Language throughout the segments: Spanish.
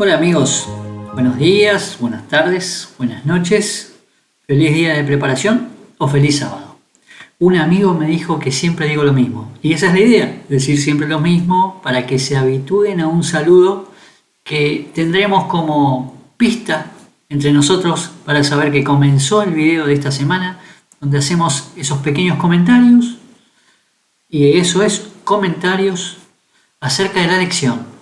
Hola amigos, buenos días, buenas tardes, buenas noches, feliz día de preparación o feliz sábado. Un amigo me dijo que siempre digo lo mismo y esa es la idea, decir siempre lo mismo para que se habitúen a un saludo que tendremos como pista entre nosotros para saber que comenzó el video de esta semana donde hacemos esos pequeños comentarios y eso es comentarios acerca de la lección.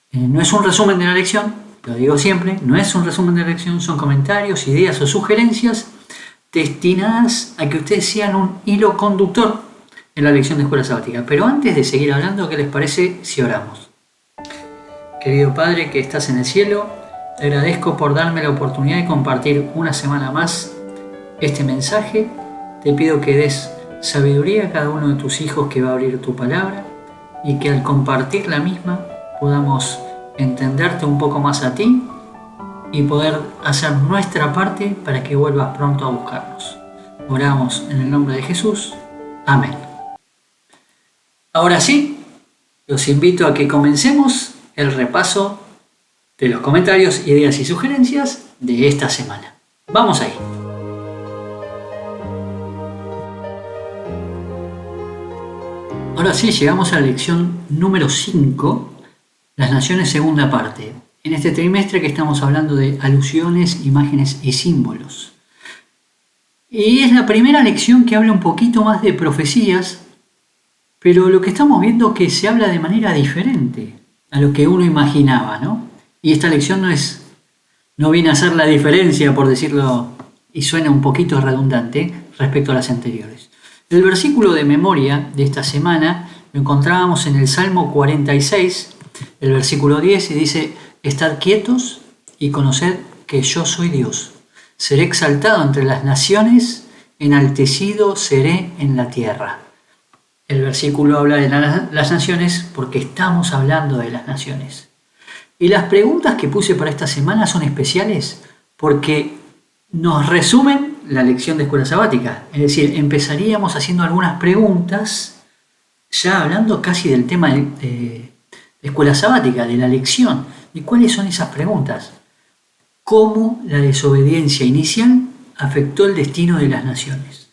No es un resumen de la lección, lo digo siempre, no es un resumen de la lección, son comentarios, ideas o sugerencias destinadas a que ustedes sean un hilo conductor en la lección de escuela sabática. Pero antes de seguir hablando, ¿qué les parece si oramos? Querido Padre que estás en el cielo, te agradezco por darme la oportunidad de compartir una semana más este mensaje. Te pido que des sabiduría a cada uno de tus hijos que va a abrir tu palabra y que al compartir la misma podamos entenderte un poco más a ti y poder hacer nuestra parte para que vuelvas pronto a buscarnos. Oramos en el nombre de Jesús. Amén. Ahora sí, los invito a que comencemos el repaso de los comentarios, ideas y sugerencias de esta semana. Vamos ahí. Ahora sí, llegamos a la lección número 5, las naciones segunda parte. En este trimestre que estamos hablando de alusiones, imágenes y símbolos. Y es la primera lección que habla un poquito más de profecías, pero lo que estamos viendo es que se habla de manera diferente a lo que uno imaginaba, ¿no? Y esta lección no viene a hacer la diferencia, por decirlo, y suena un poquito redundante respecto a las anteriores. El versículo de memoria de esta semana lo encontrábamos en el Salmo 46, el versículo 10, y dice: Estad quietos y conoced que yo soy Dios. Seré exaltado entre las naciones, enaltecido seré en la tierra. El versículo habla de las naciones porque estamos hablando de las naciones. Y las preguntas que puse para esta semana son especiales porque nos resumen la lección de escuela sabática. Es decir, empezaríamos haciendo algunas preguntas, ya hablando casi del tema de escuela sabática, de la lección. ¿Y cuáles son esas preguntas? ¿Cómo la desobediencia inicial afectó el destino de las naciones?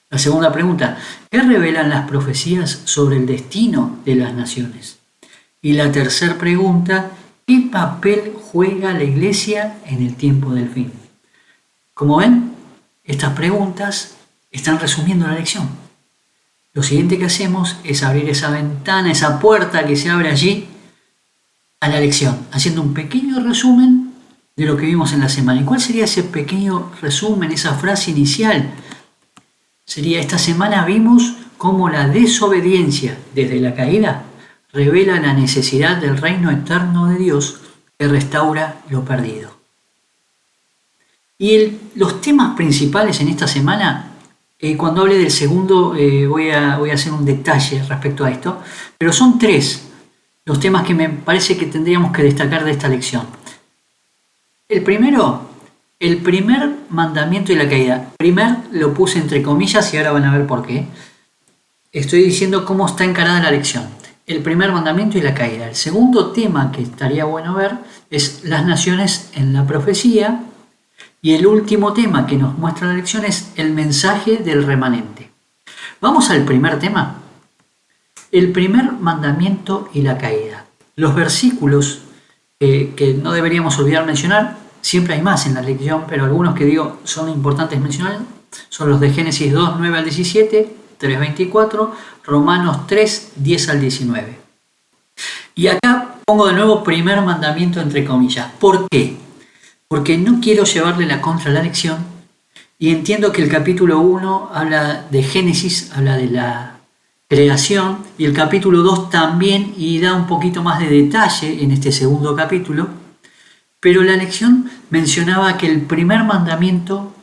La segunda pregunta: ¿qué revelan las profecías sobre el destino de las naciones? Y la tercera pregunta: ¿qué papel juega la iglesia en el tiempo del fin? Como ven, estas preguntas están resumiendo la lección. Lo siguiente que hacemos es abrir esa ventana, esa puerta que se abre allí a la lección, haciendo un pequeño resumen de lo que vimos en la semana. ¿Y cuál sería ese pequeño resumen, esa frase inicial? Sería: esta semana vimos cómo la desobediencia desde la caída revela la necesidad del reino eterno de Dios que restaura lo perdido. Y los temas principales en esta semana, cuando hable del segundo voy a hacer un detalle respecto a esto, pero son 3 los temas que me parece que tendríamos que destacar de esta lección. El primero, el primer mandamiento y la caída. Primer lo puse entre comillas y ahora van a ver por qué. Estoy diciendo cómo está encarada la lección. El primer mandamiento y la caída. El segundo tema que estaría bueno ver es las naciones en la profecía. Y el último tema que nos muestra la lección es el mensaje del remanente. Vamos al primer tema. El primer mandamiento y la caída. Los versículos que no deberíamos olvidar mencionar, siempre hay más en la lección, pero algunos que digo son importantes mencionar, son los de Génesis 2, 9 al 17, 3, 24, Romanos 3, 10 al 19. Y acá pongo de nuevo primer mandamiento entre comillas. ¿Por qué? Porque no quiero llevarle la contra a la lección y entiendo que el capítulo 1 habla de Génesis, habla de la creación, y el capítulo 2 también, y da un poquito más de detalle en este segundo capítulo, pero la lección mencionaba que el primer mandamiento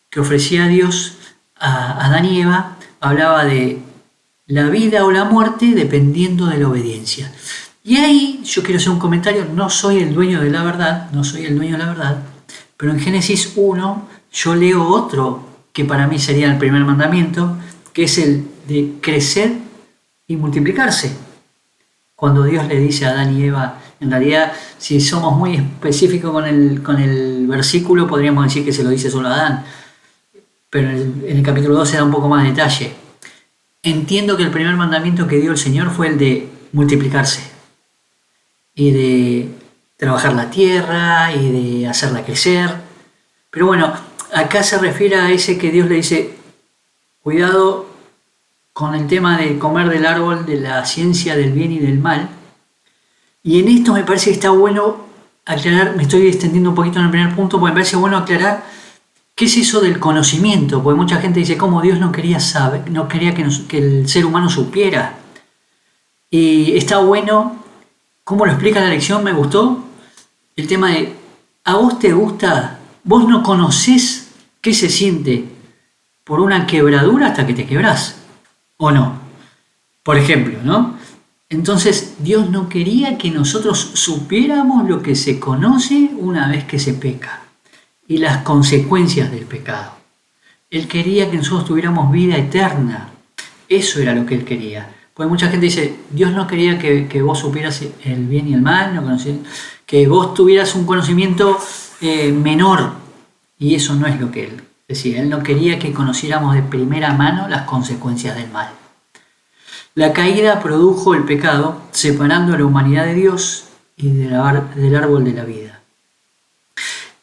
que ofrecía Dios a Adán y Eva hablaba de la vida o la muerte dependiendo de la obediencia. Y ahí yo quiero hacer un comentario: no soy el dueño de la verdad, pero en Génesis 1 yo leo otro que para mí sería el primer mandamiento, que es el de crecer y multiplicarse. Cuando Dios le dice a Adán y Eva: En realidad, si somos muy específicos con el versículo, podríamos decir que se lo dice solo a Adán, pero en el capítulo 2 se da un poco más de detalle. Entiendo que el primer mandamiento que dio el Señor fue el de multiplicarse y de trabajar la tierra y de hacerla crecer. Pero bueno, acá se refiere a ese que Dios le dice, cuidado con el tema de comer del árbol de la ciencia del bien y del mal. Y en esto me parece que está bueno aclarar, me estoy extendiendo un poquito en el primer punto, porque me parece bueno aclarar qué es eso del conocimiento, porque mucha gente dice cómo Dios no quería saber, no quería que el ser humano supiera. Y está bueno, cómo lo explica la lección, me gustó, el tema de, ¿a vos te gusta? ¿Vos no conocés qué se siente por una quebradura hasta que te quebrás? ¿O no? Por ejemplo, ¿no? Entonces, Dios no quería que nosotros supiéramos lo que se conoce una vez que se peca y las consecuencias del pecado. Él quería que nosotros tuviéramos vida eterna. Eso era lo que Él quería. Porque mucha gente dice, Dios no quería que vos supieras el bien y el mal, no que vos tuvieras un conocimiento menor. Y eso no es lo que Él decía. Él no quería que conociéramos de primera mano las consecuencias del mal. La caída produjo el pecado, separando a la humanidad de Dios y del árbol de la vida.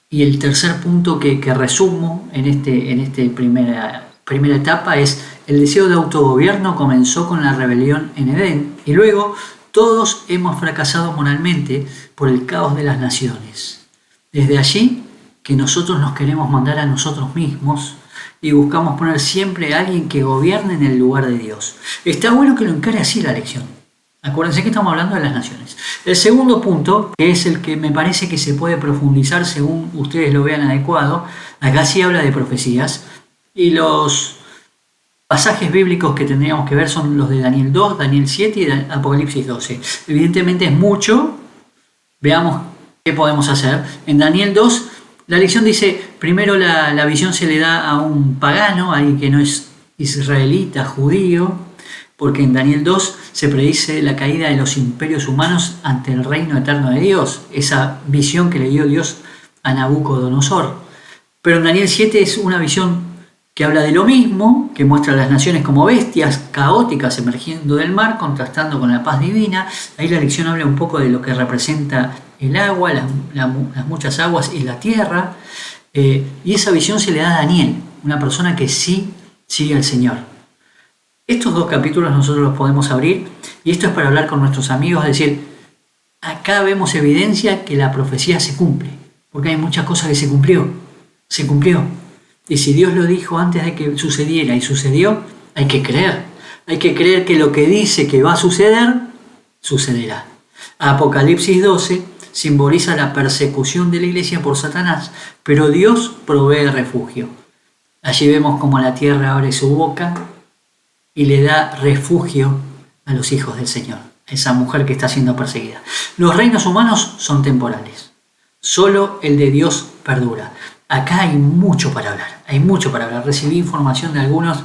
Y el tercer punto que resumo en esta primera etapa es el deseo de autogobierno comenzó con la rebelión en Edén y luego todos hemos fracasado moralmente por el caos de las naciones. Desde allí que nosotros nos queremos mandar a nosotros mismos y buscamos poner siempre a alguien que gobierne en el lugar de Dios. Está bueno que lo encare así la lección. Acuérdense que estamos hablando de las naciones. El segundo punto, que es el que me parece que se puede profundizar según ustedes lo vean adecuado, acá sí habla de profecías, y los pasajes bíblicos que tendríamos que ver son los de Daniel 2, Daniel 7 y Apocalipsis 12. Evidentemente es mucho, veamos qué podemos hacer. En Daniel 2, la lección dice, primero la visión se le da a un pagano, alguien que no es israelita, judío, porque en Daniel 2 se predice la caída de los imperios humanos ante el reino eterno de Dios, esa visión que le dio Dios a Nabucodonosor. Pero en Daniel 7 es una visión que habla de lo mismo, que muestra a las naciones como bestias caóticas emergiendo del mar, contrastando con la paz divina. Ahí la lección habla un poco de lo que representa el agua, las muchas aguas y la tierra. Y esa visión se le da a Daniel, una persona que sí sigue al Señor. Estos dos capítulos nosotros los podemos abrir, y esto es para hablar con nuestros amigos, es decir, acá vemos evidencia que la profecía se cumple, porque hay muchas cosas que se cumplió. Y si Dios lo dijo antes de que sucediera y sucedió, hay que creer. Hay que creer que lo que dice que va a suceder, sucederá. Apocalipsis 12 simboliza la persecución de la iglesia por Satanás, pero Dios provee refugio. Allí vemos cómo la tierra abre su boca y le da refugio a los hijos del Señor, a esa mujer que está siendo perseguida. Los reinos humanos son temporales, solo el de Dios perdura. Acá hay mucho para hablar, Recibí información de algunos,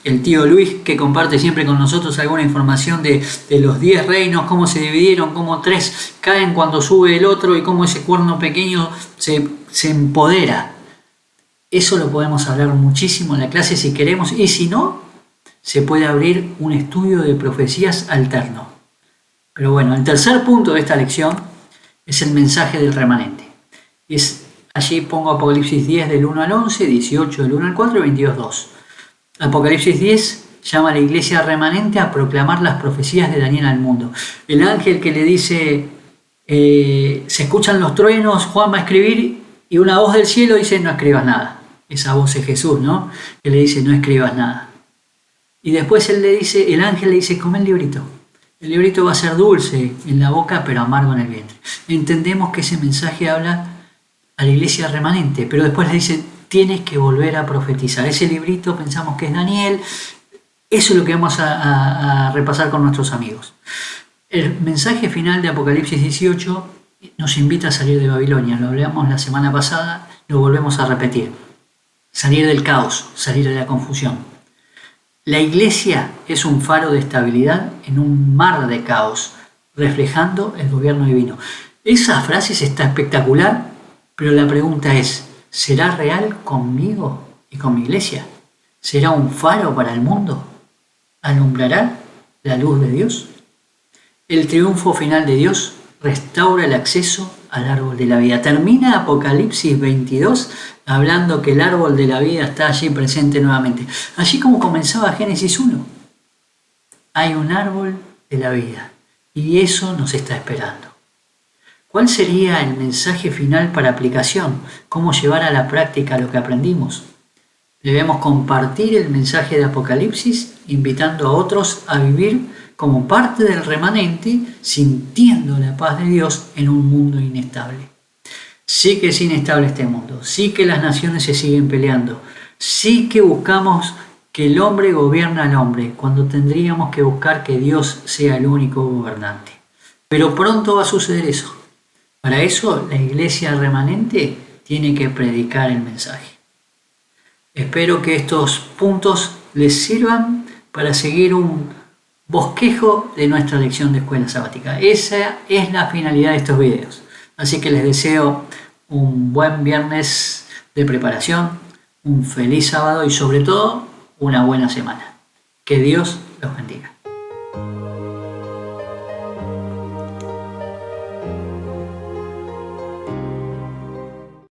el tío Luis que comparte siempre con nosotros alguna información de los 10 reinos, cómo se dividieron, cómo 3 caen cuando sube el otro y cómo ese cuerno pequeño se empodera. Eso lo podemos hablar muchísimo en la clase si queremos, y si no, se puede abrir un estudio de profecías alterno. Pero bueno, el tercer punto de esta lección es el mensaje del remanente. Allí pongo Apocalipsis 10 del 1 al 11, 18 del 1 al 4 y 22 2. Apocalipsis 10 llama a la iglesia remanente a proclamar las profecías de Daniel al mundo. El ángel que le dice, se escuchan los truenos, Juan va a escribir, y una voz del cielo dice, no escribas nada. Esa voz es Jesús, ¿no? Que le dice, no escribas nada. Y después el ángel le dice, come el librito. El librito va a ser dulce en la boca, pero amargo en el vientre. Entendemos que ese mensaje habla a la iglesia remanente, pero después le dice, tienes que volver a profetizar. Ese librito pensamos que es Daniel. Eso es lo que vamos a repasar con nuestros amigos. El mensaje final de Apocalipsis 18 nos invita a salir de Babilonia. Lo hablamos la semana pasada, lo volvemos a repetir. Salir del caos, salir de la confusión. La iglesia es un faro de estabilidad en un mar de caos, reflejando el gobierno divino. Esa frase está espectacular, pero la pregunta es, ¿será real conmigo y con mi iglesia? ¿Será un faro para el mundo? ¿Alumbrará la luz de Dios? El triunfo final de Dios restaura el acceso al árbol de la vida. Termina Apocalipsis 22 hablando que el árbol de la vida está allí presente nuevamente. Allí como comenzaba Génesis 1. Hay un árbol de la vida y eso nos está esperando. ¿Cuál sería el mensaje final para aplicación? ¿Cómo llevar a la práctica lo que aprendimos? Debemos compartir el mensaje de Apocalipsis, invitando a otros a vivir como parte del remanente, sintiendo la paz de Dios en un mundo inestable. Sí que es inestable este mundo, sí que las naciones se siguen peleando, sí que buscamos que el hombre gobierne al hombre, cuando tendríamos que buscar que Dios sea el único gobernante. Pero pronto va a suceder eso. Para eso la iglesia remanente tiene que predicar el mensaje. Espero que estos puntos les sirvan para seguir un bosquejo de nuestra lección de escuela sabática. Esa es la finalidad de estos videos. Así que les deseo un buen viernes de preparación, un feliz sábado y sobre todo una buena semana. Que Dios los bendiga.